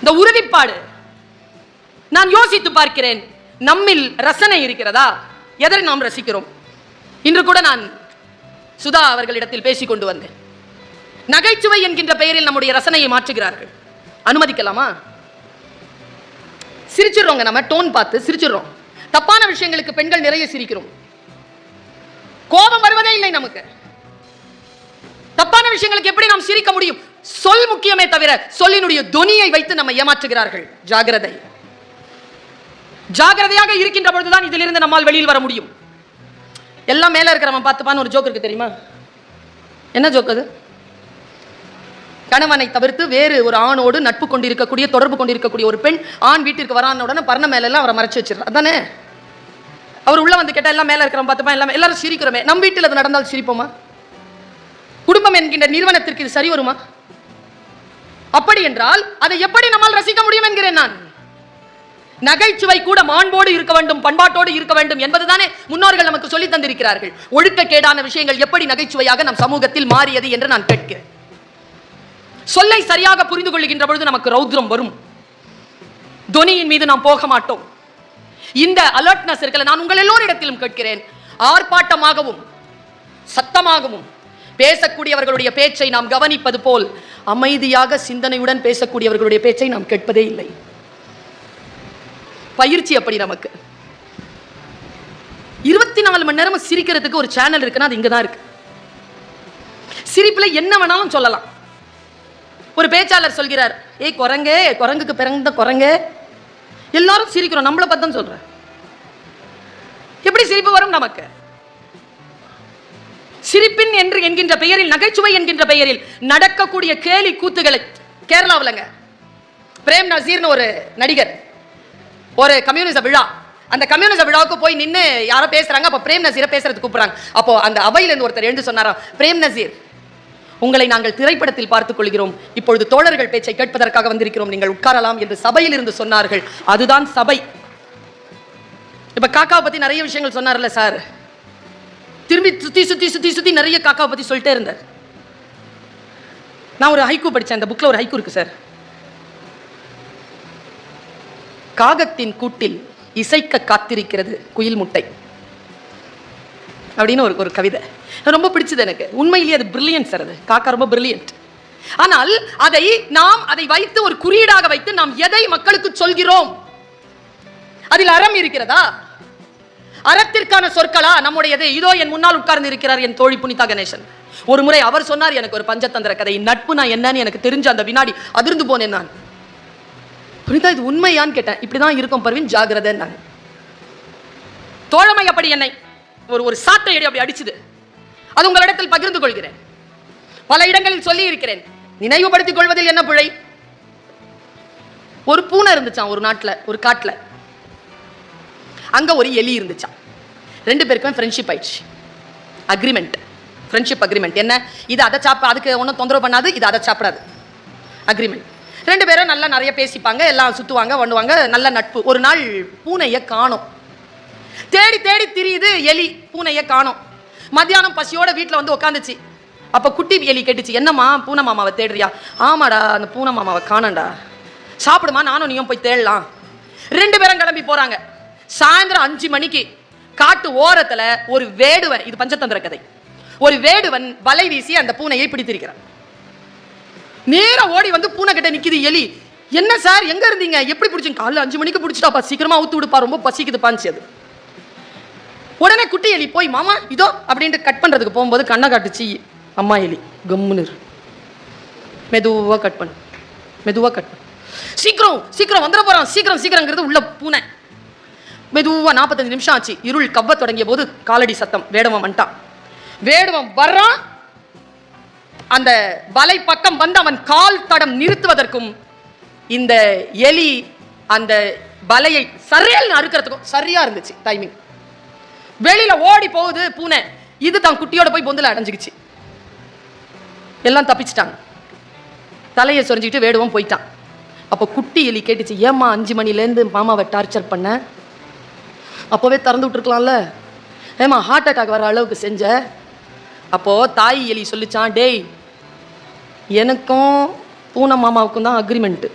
இந்த உறுதிப்பாடு. நான் யோசித்து பார்க்கிறேன், நம்மில் ரசனை இருக்கிறதா? எதை நாம் ரசிக்கிறோம்? இன்று கூட நான் சுதா அவர்களிடத்தில் பேசிக் கொண்டு வந்தேன். நகைச்சுவை என்கின்ற பெயரில் நம்முடைய ரசனையை மாற்றுகிறார்கள். அனுமதிக்கலாமா? சிரிச்சிடுறோங்க, நம்ம டோன் பார்த்து சிரிச்சிடுறோம். தப்பான விஷயங்களுக்கு பெண்கள் நிறைய சிரிக்கிறோம். கோபம் வருவதே இல்லை நமக்கு. தப்பான விஷயங்களுக்கு எப்படி நாம் சிரிக்க முடியும்? சொல் முக்கியமே தவிர சொல்லினுடைய தொனியை வைத்து நம்ம ஏமாற்றுகிறார்கள். ஜாகிரதை. ஜாகிரதையாக இருக்கின்ற பொழுதுதான் இதிலிருந்து நம்மால் வெளியில் வர முடியும். எல்லாம் மேல இருக்கிறவன் பார்த்துப்பான்னு ஒரு ஜோக் இருக்கு தெரியுமா? என்ன ஜோக் அது? கணவனை தவிர்த்து வேறு ஒரு ஆணோடு நட்பு கொண்டிருக்கக்கூடிய, தொடர்பு கொண்டிருக்கக்கூடிய ஒரு பெண் ஆண் வீட்டிற்கு வரான உடனே பர்ண மேல எல்லாம் அவரை மறைச்சு வச்சிடறார். அதானே? அவர் உள்ள வந்து கேட்டா எல்லாம் மேல இருக்கிறவன் பார்த்துப்பா, எல்லாம் எல்லாரும் சிரிக்கிறோமே. நம் வீட்டில் அது நடந்தால் சிரிப்போமா? குடும்பம் என்கின்ற நிறுவனத்திற்கு இது சரி வருமா? அப்படி என்றால் அதை எப்படி நம்மால் ரசிக்க முடியும் என்கிறேன் நான். நகைச்சுவை கூட மாண்போடு இருக்க வேண்டும், பண்பாட்டோடு இருக்க வேண்டும் என்பதுதானே முன்னோர்கள் நமக்கு சொல்லி தந்திருக்கிறார்கள். ஒழுக்கக்கேடான விஷயங்கள் எப்படி நகைச்சுவையாக நம் சமூகத்தில் மாறியது என்று நான் கேட்கிறேன். சொல்லை சரியாக புரிந்து கொள்கின்ற பொழுது நமக்கு ரௌத்ரம் வரும். தொனியின் மீது நாம் போக மாட்டோம். இந்த அலர்ட்னஸ் இருக்கல. நான் உங்கள் எல்லோரிடத்திலும் கேட்கிறேன், ஆர்ப்பாட்டமாகவும் சத்தமாகவும் பேசக்கூடியவர்களுடைய பேச்சை நாம் கவனிப்பது போல் அமைதியாக சிந்தனையுடன் பேசக்கூடியவர்களுடைய பேச்சை நாம் கேட்பதே இல்லை. பயிற்சி அப்படி நமக்கு. 24 மணி நேரம் சிரிக்கிறதுக்கு ஒரு சேனல் இருக்குன்னா அது இங்கதான் இருக்கு. சிரிப்புல என்ன வேணாலும் சொல்லலாம். ஒரு பேச்சாளர் சொல்கிறார், ஏய் குரங்கே, குரங்குக்கு பிறந்த குரங்கே. எல்லாரும் சிரிக்கிறோம், நம்மளை பத்தி சொல்ற. எப்படி சிரிப்பு வரும் நமக்கு? சிரிப்பின் என்று என்கின்ற பெயரில், நகைச்சுவை என்கின்ற பெயரில் நடக்கக்கூடிய கேலி கூத்துகளை கேரளாவிலங்க பிரேம் நசீர்னு ஒரு நடிகர், ஒரு கம்யூனிச விழா, அந்த கம்யூனிச விழாவுக்கு போய் நின்று யாரோ பேசுறாங்க. அப்ப பிரேம் நசீரை பேசுறதுக்கு கூப்பிடுறாங்க. அப்போ அந்த அவையிலிருந்து ஒருத்தர் எழுந்து சொன்னாராம், பிரேம் நசீர், உங்களை நாங்கள் திரைப்படத்தில் பார்த்துக் கொள்கிறோம், இப்பொழுது தோழர்கள் பேச்சை கேட்பதற்காக வந்திருக்கிறோம், நீங்கள் உட்காரலாம் என்று சபையில் இருந்து சொன்னார்கள். அதுதான் சபை. இப்ப காக்காவை பத்தி நிறைய விஷயங்கள் சொன்னார்ல சார், திரும்பி சுத்தி சுத்தி சுத்தி சுத்தி நிறைய காக்காவை பத்தி சொல்லிட்டே இருந்தார். நான் ஒரு ஹைக்கூ படிச்சேன், அந்த புக்ல ஒரு ஹைக்கூ இருக்கு சார். காகத்தின் கூட்டில் இசைக்க காத்திருக்கிறது குயில் முட்டை அப்படின்னு ஒரு கவிதை ரொம்ப பிடிச்சது எனக்கு. உண்மையிலேயே அது பிரில்லியன்ட் சார். அது காக்கா ரொம்ப பிரில்லியன்ட். ஆனால் அதை வைத்து ஒரு குறியீடாக வைத்து நாம் எதை மக்களுக்கு சொல்கிறோம்? அதில் அறம் இருக்கிறதா? அறத்திற்கான சொற்களா நம்முடையது? இதோ என் முன்னால் உட்கார்ந்து இருக்கிறார் என் தோழி புனிதா கணேசன். ஒரு முறை அவர் சொன்னார் எனக்கு ஒரு பஞ்சதந்திர கதை. நட்பு நான் என்னன்னு எனக்கு தெரிஞ்ச அந்த வினாடி அதிர்ந்து போனேன் நான். புனிதா இது உண்மையான்னு கேட்டேன். இப்படிதான் இருக்கும் பர்வீன், ஜாகிரதை. நான் தோழமை அப்படி என்னை ஒரு சாட்டை அடி அப்படி அடிச்சுது. அது உங்களிடத்தில் பகிர்ந்து கொள்கிறேன். பல இடங்களில் சொல்லி இருக்கிறேன். நினைவுபடுத்திக் கொள்வதில் என்ன பிழை? ஒரு பூனை இருந்துச்சான் ஒரு நாட்டில், ஒரு காட்டில். அங்க ஒரு எலி இருந்துச்சான். 2 பேருக்குமே ஃப்ரெண்ட்ஷிப் ஆயிடுச்சு. Agreement, friendship agreement. என்ன? இது அதை அதுக்கு ஒன்றும் தொந்தரவு பண்ணாது, இது அதை சாப்பிடாது. அக்ரிமெண்ட். 2 பேரும் நல்லா நிறைய பேசிப்பாங்க, எல்லாம் சுத்துவாங்க, பண்ணுவாங்க, நல்ல நட்பு. ஒரு நாள் பூனையை காணோம். தேடி தேடி திரியுது எலி, பூனையை காணோம். மத்தியானம் பசியோட வீட்டில் வந்து உட்காந்துச்சு. அப்போ குட்டி எலி கேட்டுச்சு, என்னம்மா பூனை மாமாவை தேடுறியா? ஆமாடா, அந்த பூனை மாமாவை காணண்டா. சாப்பிடுமா, நானும் நீயும் போய் தேடலாம். 2 பேரும் கிளம்பி போறாங்க. சாயந்தரம் 5 மணிக்கு காட்டு ஓரத்துல ஒரு வேடுவன், இது பஞ்சதந்திர கதை, ஒரு வேடுவன் வலை வீசி அந்த பூனையை பிடித்திருக்கிறான். நேரா ஓடி வந்து பூனை கிட்ட நிக்குது எலி. என்ன சார், எங்க இருந்தீங்க, எப்படி பிடிச்சிங்க? காலைல 5 மணிக்கு பிடிச்சிட்டாப்பா, சீக்கிரமா ஊத்து விடுப்பா, ரொம்ப பசிக்குது பாஞ்சு. அது உடனே குட்டி எலி போய் மாமா இதோ அப்படின்ட்டு கட் பண்றதுக்கு போகும்போது கண்ணை காட்டுச்சு அம்மா எலி. கம்முன்னு மெதுவா கட் பண்ணு, மெதுவா கட் பண்ணு, சீக்கிரம் சீக்கிரம் வந்துட போறான், சீக்கிரம் சீக்கிரங்கிறது உள்ள பூனை. மெதுவா 45 நிமிஷம் ஆச்சு. இருள் கவ்வ தொடங்கிய போது காலடி சத்தம். வேடுவன் வந்துட்டான். வேடுவன் வர்றான். அந்த வலை பக்கம் வந்து அவன் கால் தடம் நிறுத்துவதற்கும் இந்த எலி அந்த வலையை சரியில் அறுக்கிறதுக்கும் சரியா இருந்துச்சு டைமிங். வெளியில ஓடி போகுது பூனை. இது தான் குட்டியோட போய் பொந்துல அடைஞ்சிக்கிச்சு. எல்லாம் தப்பிச்சிட்டாங்க. தலையை சொரிஞ்சுக்கிட்டு வேடுவன் போயிட்டான். அப்போ குட்டி எலி கேட்டுச்சு, ஏம்மா 5 மணிலேருந்து மாமாவை டார்ச்சர் பண்ண? அப்போவே திறந்து விட்டுருக்கலாம்ல, ஏமா ஹார்ட் அட்டாக் வர அளவுக்கு செஞ்ச? அப்போ தாய் எலி சொல்லிச்சான், டேய் எனக்கும் பூனை மாமாவுக்கும் தான் அக்ரிமெண்ட்டு.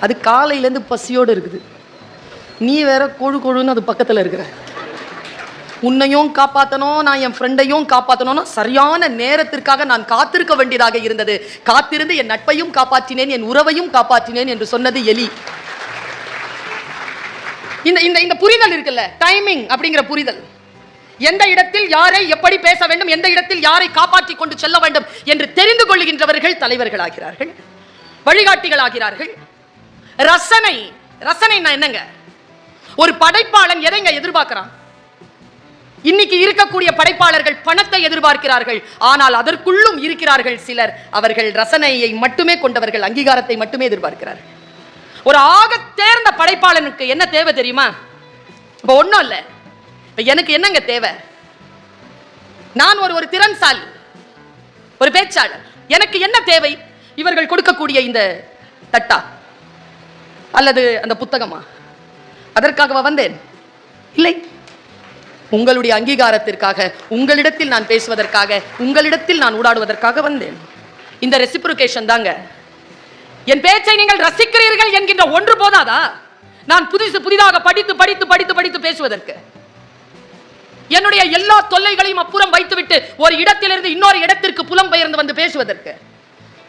அது காலையிலேருந்து பசியோடு இருக்குது. நீ வேற கொழு கொழுன்னு அது பக்கத்தில் இருக்கிற. உன்னையும் காப்பாற்றணும், நான் என் ஃப்ரெண்டையும் காப்பாற்றணும்னா சரியான நேரத்திற்காக நான் காத்திருக்க வேண்டியதாக இருந்தது. காத்திருந்து என் நட்பையும் காப்பாற்றினேன், என் உறவையும் காப்பாற்றினேன் என்று சொன்னது எலி. இந்த புரிதல் இருக்குல்ல, டைமிங் அப்படிங்கிற புரிதல், எந்த இடத்தில் யாரை எப்படி பேச வேண்டும், எந்த இடத்தில் யாரை காப்பாற்றி கொண்டு செல்ல வேண்டும் என்று தெரிந்து கொள்கின்றவர்கள் தலைவர்கள் ஆகிறார்கள், வழிகாட்டிகள் ஆகிறார்கள். ரசனை, ரசனை என்னங்க? ஒரு படைப்பாளன் எதைங்க எதிர்பார்க்கிறான்? இன்னைக்கு இருக்கக்கூடிய படைப்பாளர்கள் பணத்தை எதிர்பார்க்கிறார்கள். ஆனால் அதற்குள்ளும் இருக்கிறார்கள் சிலர், அவர்கள் ரசனையை மட்டுமே கொண்டவர்கள், அங்கீகாரத்தை மட்டுமே எதிர்பார்க்கிறார்கள். ஒரு ஆக தேர்ந்த படைப்பாளனுக்கு என்ன தேவை தெரியுமா? இப்ப ஒண்ணும் இல்ல, எனக்கு என்னங்க தேவை? நான் ஒரு திறன்சாலி, ஒரு பேச்சாளர். எனக்கு என்ன தேவை? இவர்கள் கொடுக்கக்கூடிய இந்த தட்டா அல்லது அந்த புத்தகமா? அதற்காகவா வந்தேன்? இல்லை. உங்களுடைய அங்கீகாரத்திற்காக, உங்களிடத்தில் நான் பேசுவதற்காக, உங்களிடத்தில் நான் ஊடாடுவதற்காக வந்தேன். இந்த ரெசிப்ரோகேஷன் தாங்க. என் பேச்சை நீங்கள் ரசிக்கிறீர்கள் என்கின்ற ஒன்று போதாதா நான் புதிதாக படித்து படித்து படித்து படித்து பேசுவதற்கு? என்னுடைய எல்லா தொல்லைகளையும் அப்புறம் வைத்துவிட்டு ஒரு இடத்திலிருந்து இன்னொரு இடத்திற்கு புலம்பெயர்ந்து வந்து பேசுவதற்கு?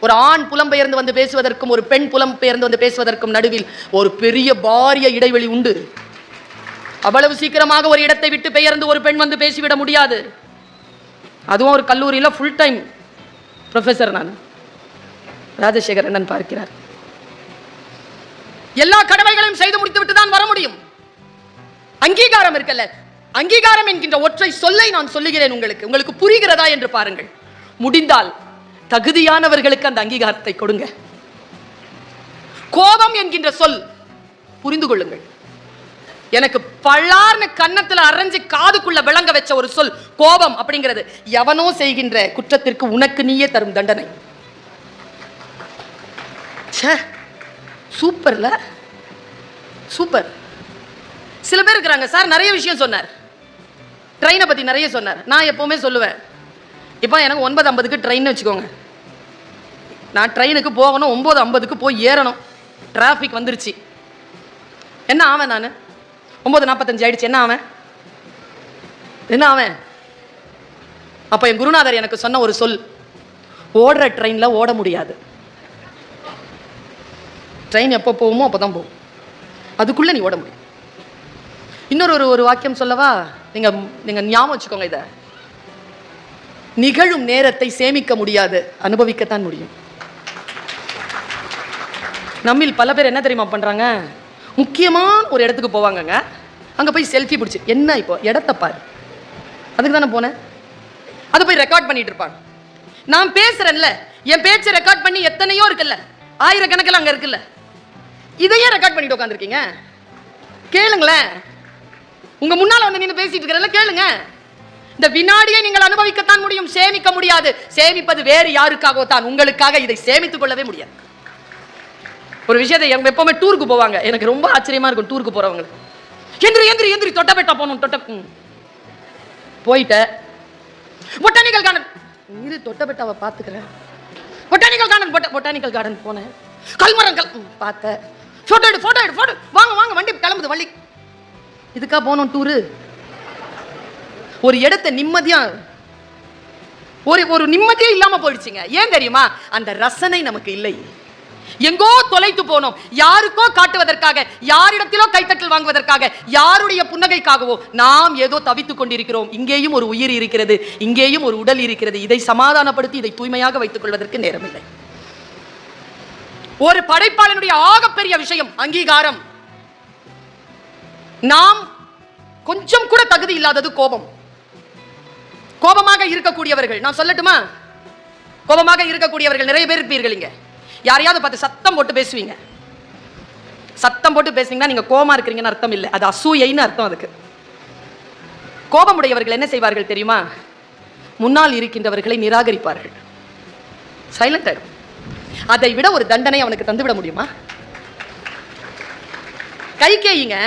ஒரு ஆண் புலம்பெயர்ந்து வந்து பேசுவதற்கும் ஒரு பெண் புலம்பெயர்ந்து வந்து பேசுவதற்கும் நடுவில் ஒரு பெரிய பாரிய இடைவெளி உண்டு. அவ்வளவு சீக்கிரமாக ஒரு இடத்தை விட்டு பெயர்ந்து ஒரு பெண் வந்து பேசிவிட முடியாது. அதுவும் ஒரு கல்லூரியில் ஃபுல் டைம் ப்ரொஃபஸர் நான், ராஜசேகர் அண்ணன் பார்க்கிறார். எல்லா கடமைகளையும் செய்து முடித்து விட்டு தான் வர முடியும். அங்கீகாரம் இருக்கல்ல, அங்கீகாரம் என்கின்ற ஒற்றை சொல்லை நான் சொல்லுகிறேன் உங்களுக்கு. உங்களுக்கு புரிகிறதா என்று பாருங்கள். முடிந்தால் தகுதியானவர்களுக்கு அந்த அங்கீகாரத்தை கொடுங்க. கோபம் என்கின்ற சொல் புரிந்து கொள்ளுங்கள். எனக்கு பள்ளார்னு கன்னத்துல அரைஞ்சு காதுக்குள்ள விளங்க வச்ச ஒரு சொல் கோபம் அப்படிங்கிறது. எவனோ செய்கின்ற குற்றத்திற்கு உனக்கு நீயே தரும் தண்டனை. சூப்பர்ல, சூப்பர். சில பேர் இருக்கிறாங்க, சார் நிறைய விஷயம் சொன்னார், ட்ரெயினை பத்தி நிறைய சொன்னார். நான் எப்பவுமே சொல்லுவேன், இப்போ எனக்கு 9:50க்கு ட்ரெயின் வச்சுக்கோங்க, நான் ட்ரெயினுக்கு போகணும், 9:50க்கு போய் ஏறணும், டிராஃபிக் வந்துருச்சு, என்ன ஆவேன்? நான் 9:45 ஆயிடுச்சு, என்ன ஆவேன்? என்ன ஆவேன்? அப்போ என் குருநாதர் எனக்கு சொன்ன ஒரு சொல், ஓடுற ட்ரெயினில் ஓட முடியாது. ட்ரெயின் எப்போ போகுமோ அப்போ தான் போகும், அதுக்குள்ளே நீ ஓட முடியும். இன்னொரு ஒரு வாக்கியம் சொல்லவா? நீங்கள் ஞாபகம் வச்சுக்கோங்க, இதை நிகழும் நேரத்தை சேமிக்க முடியாது, அனுபவிக்கத்தான் முடியும். நம்மில் பல பேர் என்ன தெரியுமா பண்ணுறாங்க? முக்கியமான ஒரு இடத்துக்கு போவாங்கங்க, அங்கே போய் செல்ஃபி பிடிச்சி, என்ன இப்போ இடத்த பாரு, அதுக்கு தானே போனேன், அதை போய் ரெக்கார்ட் பண்ணிட்டு இருப்பாங்க. நான் பேசுறேன்ல, என் பேச்சை ரெக்கார்ட் பண்ணி எத்தனையோ இருக்குல்ல, ஆயிரக்கணக்கில் அங்கே இருக்குல்ல, இதையே ரெக்கார்ட் பண்ணிட்டு உட்காந்துருக்கீங்க. கேளுங்களேன், உங்க முன்னால வந்து நீங்க பேசிட்டு இருக்கிறல, கேளுங்க. இந்த வினாடியை நீங்கள் அனுபவிக்கத்தான் முடியும், சேமிக்க முடியாது. சேமிப்பது வேறு யாருக்காகவோ தான், உங்களுக்காக இதை சேமித்துக் கொள்ளவே முடியாது. ஒரு விஷயத்தை எப்பவுமே டூருக்கு போவாங்க, எனக்கு ரொம்ப ஆச்சரியமா இருக்கும். டூருக்கு போறவங்க எந்திரி தொட்டபெட்டா போகணும், போயிட்ட பொட்டானிக்கல் கார்டன், இரு தொட்டபெட்டாவை பார்த்துக்கிறேன், பொட்டானிக்கல் கார்டன் போனேன், கல்மரங்கள் பார்த்தேன், போட்டோ எடு வாங்க வண்டி கிளம்புது வள்ளி. இதுக்கா போனோம் டூரு? ஒரு இடத்தை நிம்மதியா ஒரு நிம்மதியே இல்லாம போயிடுச்சுங்க. ஏன் தெரியுமா? அந்த ரசனை நமக்கு இல்லை. எங்கோ தொலைத்து போனோம், யாருக்கோ காட்டுவதற்காக, யாரிடத்திலோ கைத்தட்டல் வாங்குவதற்காக, யாருடைய புன்னகைக்காகவோ நாம் ஏதோ தவித்துக் கொண்டிருக்கிறோம். இங்கேயும் ஒரு உயிர் இருக்கிறது, இங்கேயும் ஒரு உடல் இருக்கிறது. இதை சமாதானப்படுத்தி இதை தூய்மையாக வைத்துக் கொள்வதற்கு நேரமில்லை. ஒரு படைப்பாளனுடைய ஆகப்பெரிய விஷயம் அங்கீகாரம். நாம் கொஞ்சம் கூட தகுதி இல்லாதது கோபம். கோபமாக இருக்கக்கூடியவர்கள், நான் சொல்லட்டுமா? கோபமாக இருக்கக்கூடியவர்கள் நிறைய பேர் இருப்பீர்கள். இங்க யாரையாவது பார்த்து சத்தம் போட்டு பேசுவீங்க. சத்தம் போட்டு பேசுவீங்கன்னா நீங்க கோபமா இருக்கிறீங்கன்னு அர்த்தம் இல்லை, அது அசூயைன்னு அர்த்தம். அதுக்கு கோபமுடையவர்கள் என்ன செய்வார்கள் தெரியுமா? முன்னால் இருக்கின்றவர்களை நிராகரிப்பார்கள், சைலண்ட் ஆயிடும். அதை விட ஒரு தண்டனை அவனுக்கு தந்துவிட முடியுமா? கைகேயிங்க,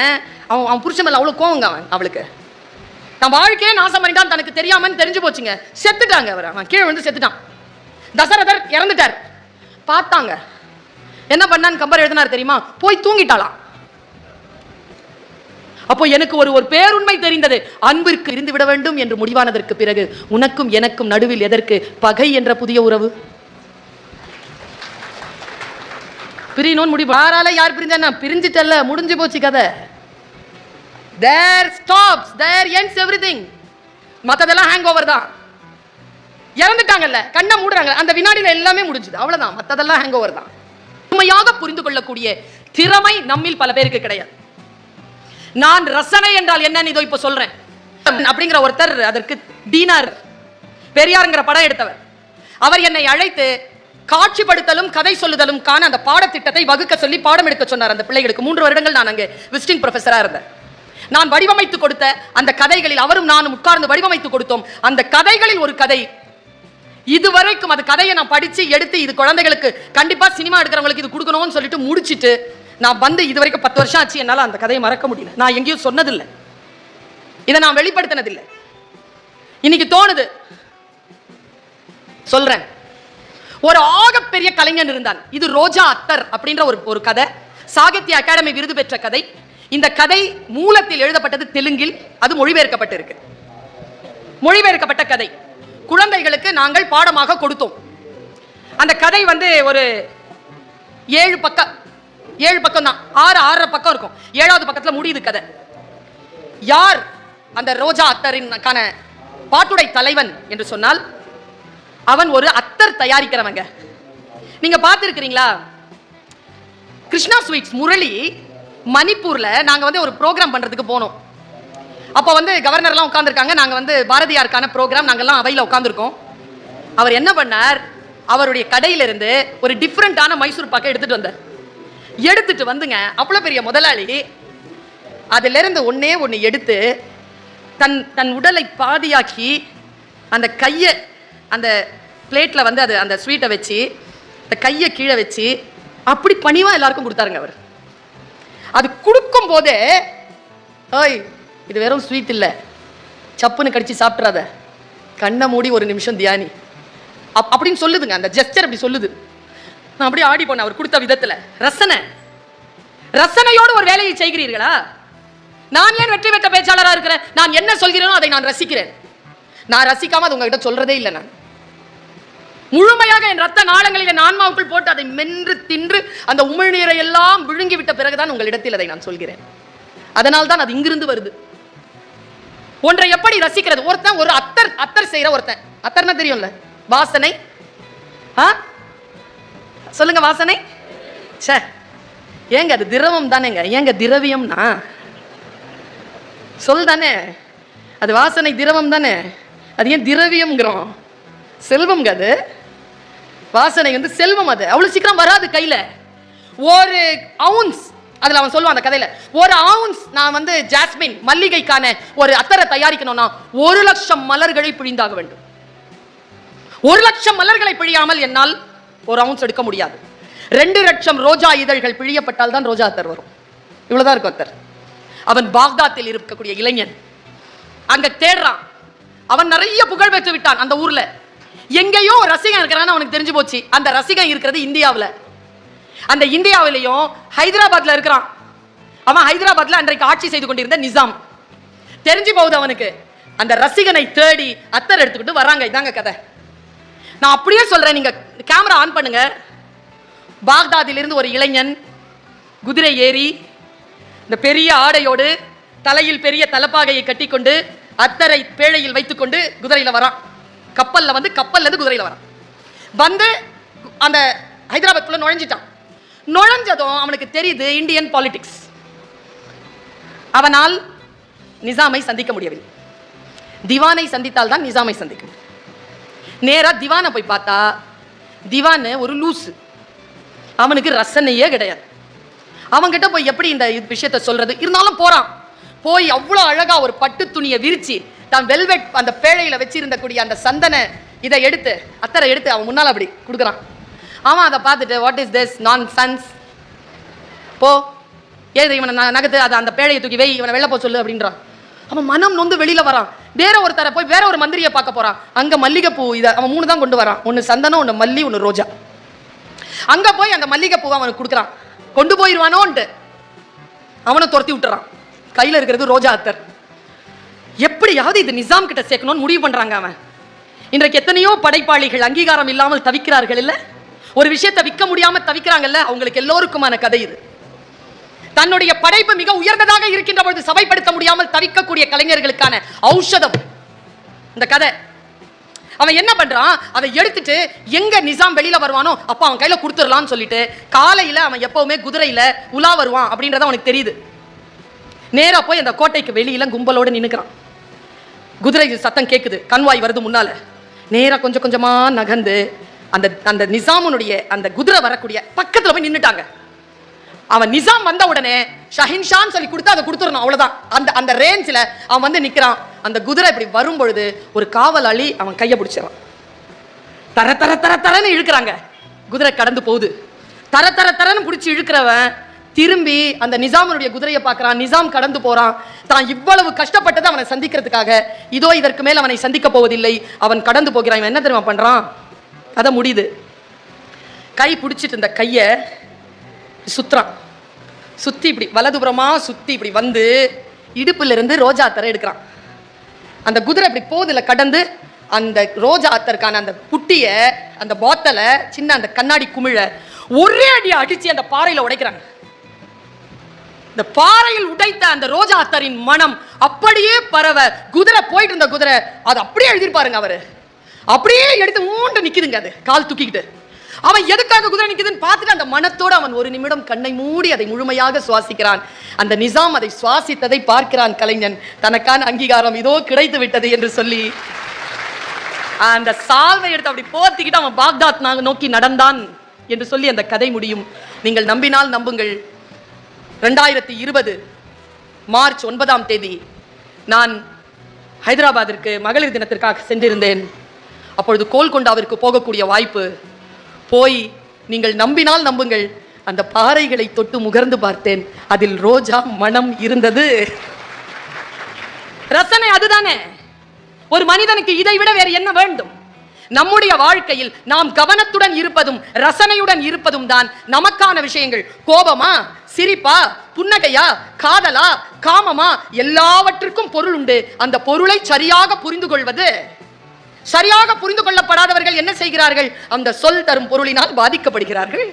அவன் புருஷன் மேல அவ்வளவு கோவங்க, அவளுக்கு தன் வாழ்க்கையே நாசம் பண்ணிட்டான், தனக்கு தெரியாமன்னு தெரிஞ்சு போச்சுங்க. செத்துட்டாங்க, அவன் கீழே வந்து செத்துட்டான். தசரதர் இறந்துட்டார். பார்த்தாங்க, என்ன பண்ணான்னு கம்பர் எழுதினார் தெரியுமா? போய் தூங்கிட்டாளாம். அப்போ எனக்கு ஒரு பேருண்மை தெரிந்தது. அன்பிற்கு இருந்து விட வேண்டும் என்று முடிவானதற்கு பிறகு உனக்கும் எனக்கும் நடுவில் எதற்கு பகை என்ற புதிய உறவு? பிரியணும்னு முடிவு. யாரால யார் பிரிஞ்சா பிரிஞ்சிட்டல்ல, முடிஞ்சு போச்சு கதை. There stops, there ends everything. மத்ததெல்லாம் ஹேங் ஓவர் தான். இறந்துட்டாங்கல்ல, கண்ணை மூடுறாங்க, அந்த வினாடியில எல்லாமே முடிஞ்சுது, அவ்வளவுதான். மத்ததெல்லாம் ஹேங் ஓவர் தான். உண்மையாக புரிந்து கொள்ளக்கூடிய திறமை நம்மில் பல பேருக்கு கிடையாது. நான் ரசனை என்றால் என்னன்னு இதோ இப்ப சொல்றேன். அப்படிங்கிற ஒருத்தர், அதற்கு டீனார் பெரியார்ங்கிற படம் எடுத்தவர், அவர் என்னை அழைத்து காட்சிப்படுத்தலும் கதை சொல்லுதலும் காண அந்த பாடத்திட்டத்தை வகுக்க சொல்லி பாடம் எடுக்க சொன்னார். அந்த பிள்ளைகளுக்கு 3 வருடங்கள் நான் அங்கே விசிட்டிங் ப்ரொஃபஸரா இருந்தேன். நான் வடிவமைத்து கொடுத்த அந்த கதைகளில் அவரும் நானும் உட்கார்ந்து வடிவமைத்து கொடுத்தோம். அந்த கதைகளில் ஒரு கதை இதுவரைக்கும், அந்த கதையை நான் படிச்சு எடுத்து இது குழந்தைகளுக்கு கண்டிப்பா சினிமா எடுக்கிறவங்களுக்கு இது கொடுக்கணும்னு சொல்லிட்டு முடிச்சிட்டு நான் வந்து இதுவரைக்கும் 10 வருஷம் ஆச்சு, என்னால அந்த கதையை மறக்க முடியல. நான் எங்கேயும் சொன்னதில்லை, இதை நான் வெளிப்படுத்தினதில்லை. இன்னைக்கு தோணுது, சொல்றேன். ஒரு ஆகப்பெரிய கலைஞன் இருந்தான். இது ரோஜா அத்தர் அப்படின்ற ஒரு கதை, சாகித்ய அகாடமி விருது பெற்ற கதை. இந்த கதை மூலத்தில் எழுதப்பட்டது தெலுங்கில், அது மொழிபெயர்க்கப்பட்டிருக்கு. மொழிபெயர்க்கப்பட்ட கதை குழந்தைகளுக்கு நாங்கள் பாடமாக கொடுத்தோம். அந்த கதை வந்து ஒரு 7 பக்கம் தான், 6 பக்கம் இருக்கும். 7வது பக்கத்துல முடியுது கதை. யார் அந்த ரோஜா அத்தரின் பாட்டுடை தலைவன் என்று சொன்னால், அவன் ஒரு அத்தர் தயாரிக்கிறவங்க. நீங்க பார்த்திருக்கிறீங்களா? கிருஷ்ணா ஸ்வீட்ஸ் முரளி மணிப்பூர்ல நாங்க வந்து ஒரு ப்ரோக்ராம் பண்றதுக்கு போனோம். அப்போ வந்து கவர்னர் எல்லாம் உட்கார்ந்துருக்காங்க, நாங்க வந்து பாரதியாருக்கான ப்ரோக்ராம், நாங்கெல்லாம் அவையில உட்கார்ந்துருக்கோம். அவர் என்ன பண்ணார், அவருடைய கடையிலிருந்து ஒரு டிஃப்ரெண்டான மைசூர் பாக்கை எடுத்துட்டு வந்தார். எடுத்துட்டு வந்துங்க, அவ்வளவு பெரிய முதலாளி அதுல இருந்து ஒண்ணு எடுத்து தன் உடலை பாதியாக்கி அந்த கையை அந்த பிளேட்ல வந்து அது அந்த ஸ்வீட்டை வச்சு அந்த கையை கீழே வச்சு அப்படி பணிவா எல்லாருக்கும் கொடுத்தாருங்க. அவர் அது கொடுக்கும் போதே, ஓய் இது வெறும் ஸ்வீட் இல்லை, சப்புன்னு கடிச்சு சாப்பிட்றாத, கண்ணை மூடி ஒரு நிமிஷம் தியானி அப்படின்னு சொல்லுதுங்க. அந்த ஜெஸ்டர் அப்படி சொல்லுது. நான் அப்படியே ஆடி போனேன் அவர் கொடுத்த விதத்துல. ரசனையோடு ஒரு வேலையை செய்கிறீர்களா? நான் ஏன் வெற்றி பெற்ற பேச்சாளராக இருக்கிறேன்? நான் என்ன சொல்கிறேனோ அதை நான் ரசிக்கிறேன். நான் ரசிக்காம அது உங்ககிட்ட சொல்றதே இல்லை. நான் முழுமையாக என் ரத்த நாளங்களில் ஆன்மாவுக்குள் போட்டு அதை மென்று தின்று அந்த உமிழ்நீரை எல்லாம் விழுங்கி விட்ட பிறகுதான் உங்களிடத்தில் அதை நான் சொல்கிறேன். அதனால் தான் அது இங்கிருந்து வருது. ஒன்றை எப்படி ரசிக்கிறது? ஒருத்தன் ஒரு அத்தர் செய்யற ஒருத்தன், அத்தர்னா தெரியும்ல, வாசனை. சொல்லுங்க, வாசனை. சே ஏங்க அது திரவம் தானேங்க, ஏங்க திரவியம்னா சொல் தானே, அது வாசனை திரவம் தானே, அது ஏன் திரவியம்ங்கிறோம்? செல்வம்ங்க அது. வாசனை வந்து செல்வம், அது அவ்வளவு சீக்கிரம் வராது கையில. ஒரு அவுன்ஸ், அதுல அவன் சொல்லுவான் அந்த கதையில, ஒரு அவுன்ஸ் நான் வந்து ஜாஸ்மின் மல்லிகைக்கான ஒரு அத்தரை தயாரிக்கணும்னா 1,00,000 மலர்களை பிழிந்தாக வேண்டும். 1,00,000 மலர்களை பிழியாமல் என்னால் ஒரு அவுன்ஸ் எடுக்க முடியாது. 2,00,000 ரோஜா இதழ்கள் பிழியப்பட்டால் தான் ரோஜா அத்தர் வரும். இவ்வளவுதான் இருக்கும் அத்தர். அவன் பாக்தாத்தில் இருக்கக்கூடிய இளைஞன், அங்க தேடுறான். அவன் நிறைய புகழ் பெற்று விட்டான் அந்த ஊர்ல. எங்கேயோ ரசிகன் இருக்கிறான்னு அவனுக்கு தெரிஞ்சு போச்சு. அந்த ரசிகன் இருக்கிறது இந்தியாவில். அந்த இந்தியாவிலையும் ஹைதராபாத்ல இருக்கிறான். அவன் ஹைதராபாத்ல அன்றைக்கு ஆட்சி செய்து கொண்டிருந்த நிசாம். தெரிஞ்சு போகுது அவனுக்கு. அந்த ரசிகனை தேடி அத்தர் எடுத்துக்கிட்டு வராங்க. இதாங்க கதை. நான் அப்படியே சொல்றேன், நீங்க கேமரா ஆன் பண்ணுங்க. பாக்தாதிலிருந்து ஒரு இளைஞன் குதிரை ஏறி இந்த பெரிய ஆடையோடு தலையில் பெரிய தலப்பாகையை கட்டிக்கொண்டு அத்தரை பேழையில் வைத்துக்கொண்டு குதிரையில வரான். கப்பல்ல இருந்து குதிரையில வரான். வந்து அந்த ஹைதராபாத்குள்ள நுழைஞ்சிட்டான். நுழைஞ்சதும் அவனுக்கு தெரியுது இந்தியன் பாலிடிக்ஸ். அவனால் நிசாமை சந்திக்க முடியவில்லை. திவானை சந்தித்தால் தான் நிசாமை சந்திக்கும். நேரா திவானை போய் பார்த்தா திவான் ஒரு லூசு, அவனுக்கு ரசனையே கிடையாது. அவன்கிட்ட போய் எப்படி இந்த விஷயத்தை சொல்றது? இருந்தாலும் போறான். போய் அவ்வளோ அழகா ஒரு பட்டு துணியை விரிச்சு தான் வெல்வெட் அந்த பேழையில வச்சிருந்த கூடிய அந்த சந்தன இதை எடுத்து அத்தரை எடுத்து அவன் முன்னால் அப்படி கொடுக்குறான். அவன் அதை பார்த்துட்டு, வாட் இஸ் திஸ் நான் சன்ஸ், போ ஏது இவனை நகத்து, அதை அந்த பேழையை தூக்கி வை, இவனை வெளில போ சொல்லு அப்படின்றான். அவன் மனம் நொந்து வெளியில வரான். வேற ஒருத்தரை போய் வேற ஒரு மந்திரியை பார்க்க போறான். அங்க மல்லிகைப்பூ இதை அவன் 3 தான் கொண்டு வரான். ஒன்று சந்தனம், ஒன்று மல்லி, ஒன்று ரோஜா. அங்க போய் அந்த மல்லிகை பூவை அவனுக்கு கொடுக்குறான். கொண்டு போயிருவானோன்ட்டு அவனை துரத்தி விட்டுறான். கையில இருக்கிறது ரோஜா அத்தர். எப்படியாவது இது நிசாம் கிட்ட சேர்க்கணும்னு முடிவு பண்றாங்க. அவன் இன்றைக்கு எத்தனையோ படைப்பாளிகள் அங்கீகாரம் இல்லாமல் தவிக்கிறார்கள் இல்ல, ஒரு விஷயத்தை விற்க முடியாம தவிக்கிறாங்கல்ல, அவங்களுக்கு எல்லோருக்குமான கதை இது. தன்னுடைய படைப்பு மிக உயர்ந்ததாக இருக்கின்ற பொழுது சபைப்படுத்த முடியாமல் தவிக்கக்கூடிய கலைஞர்களுக்கான ஔஷதம் இந்த கதை. அவன் என்ன பண்றான், அதை எடுத்துட்டு எங்க நிசாம் வெளியில வருவானோ அப்ப அவன் கையில கொடுத்துடலாம்னு சொல்லிட்டு காலையில அவன் எப்பவுமே குதிரையில உலா வருவான் அப்படின்றத அவனுக்கு தெரியுது. நேரா போய் அந்த கோட்டைக்கு வெளியில கும்பலோடு நின்னுக்கிறான். குதிரை சத்தம் கேட்குது, கண்வாய் வருது முன்னால. நேரா கொஞ்சம் கொஞ்சமா நகர்ந்து அந்த அந்த நிசாமுனுடைய அந்த குதிரை வரக்கூடிய பக்கத்துல போய் நின்னுட்டாங்க. அவன் நிசாம் வந்த உடனே ஷஹின்ஷான்னு சொல்லி கொடுத்து அதை கொடுத்துடணும், அவ்வளவுதான். அந்த அந்த ரேஞ்சில் அவன் வந்து நிற்கிறான். அந்த குதிரை இப்படி வரும் பொழுது ஒரு காவலாளி அவன் கையை பிடிச்சிடறான். தர தர தர தரன்னு இழுக்கிறாங்க. குதிரை கடந்து போகுது. தர தர தரன்னு பிடிச்சி இழுக்கிறவன் திரும்பி அந்த நிசாமுடைய குதிரையை பார்க்கறான். நிசாம் கடந்து போறான். தான் இவ்வளவு கஷ்டப்பட்டது அவனை சந்திக்கிறதுக்காக. இதோ இதற்கு மேல் அவனை சந்திக்க போவதில்லை. அவன் கடந்து போகிறான். இவன் என்ன தெரியுமா பண்றான், அதை முடியுது. கை பிடிச்சிட்டு இந்த கையை சுத்துறான். சுத்தி இப்படி வலதுபுறமா சுத்தி இப்படி வந்து இடுப்புல இருந்து ரோஜா அத்தரை எடுக்கிறான். அந்த குதிரை இப்படி போதில் கடந்து அந்த ரோஜா அத்தருக்கான அந்த புட்டிய, அந்த போத்தலை, சின்ன அந்த கண்ணாடி குமிழ ஒரே அடியா அடிச்சு அந்த பாறையில உடைக்கிறாங்க. இந்த பாறையில் உடைத்த அந்த ரோஜா அத்தரின் மனம் அப்படியே பரவ, குதிரை போயிட்டு இருந்த குதிரை அது அப்படியே எழுதிருப்பாருங்க. அவரு அப்படியே எடுத்து மூண்டு நிக்குதுங்க. அது கால் தூக்கிக்கிட்டு அவன் எதுக்காக குதிரை நிக்குதுன்னு பார்த்துட்டு அந்த மனத்தோடு அவன் ஒரு நிமிடம் கண்ணை மூடி அதை முழுமையாக சுவாசிக்கிறான். அந்த நிசாம் அதை சுவாசித்ததை பார்க்கிறான் கலைஞன். தனக்கான அங்கீகாரம் இதோ கிடைத்து விட்டது என்று சொல்லி அந்த சால்வை எடுத்து அப்படி போத்திக்கிட்டு அவன் பாக்தாத் நோக்கி நடந்தான் என்று சொல்லி அந்த கதை முடியும். நீங்கள் நம்பினால் நம்புங்கள், 2020 மார்ச் 9ஆம் தேதி நான் ஹைதராபாத்திற்கு மகளிர் தினத்திற்காக சென்றிருந்தேன். அப்பொழுது கோல்கொண்டாவிற்கு போகக்கூடிய வாய்ப்பு. போய் நீங்கள் நம்பினால் நம்புங்கள், அந்த பாறைகளை தொட்டு முகர்ந்து பார்த்தேன். அதில் ரோஜா மனம் இருந்தது. ரசனை அதுதானே. ஒரு மனிதனுக்கு இதை விட வேறு என்ன வேண்டும்? நம்முடைய வாழ்க்கையில் நாம் கவனத்துடன் இருப்பதும் ரசனையுடன் இருப்பதும் தான் நமக்கான விஷயங்கள். கோபமா, சிரிப்பா, புன்னகையா, காதலா, காமமா, எல்லாவற்றுக்கும் பொருள் உண்டு. அந்த பொருளை சரியாக புரிந்து கொள்வது. சரியாக புரிந்து கொள்ளப்படாதவர்கள் என்ன செய்கிறார்கள்? அந்த சொல் தரும் பொருளினால் பாதிக்கப்படுகிறார்கள்.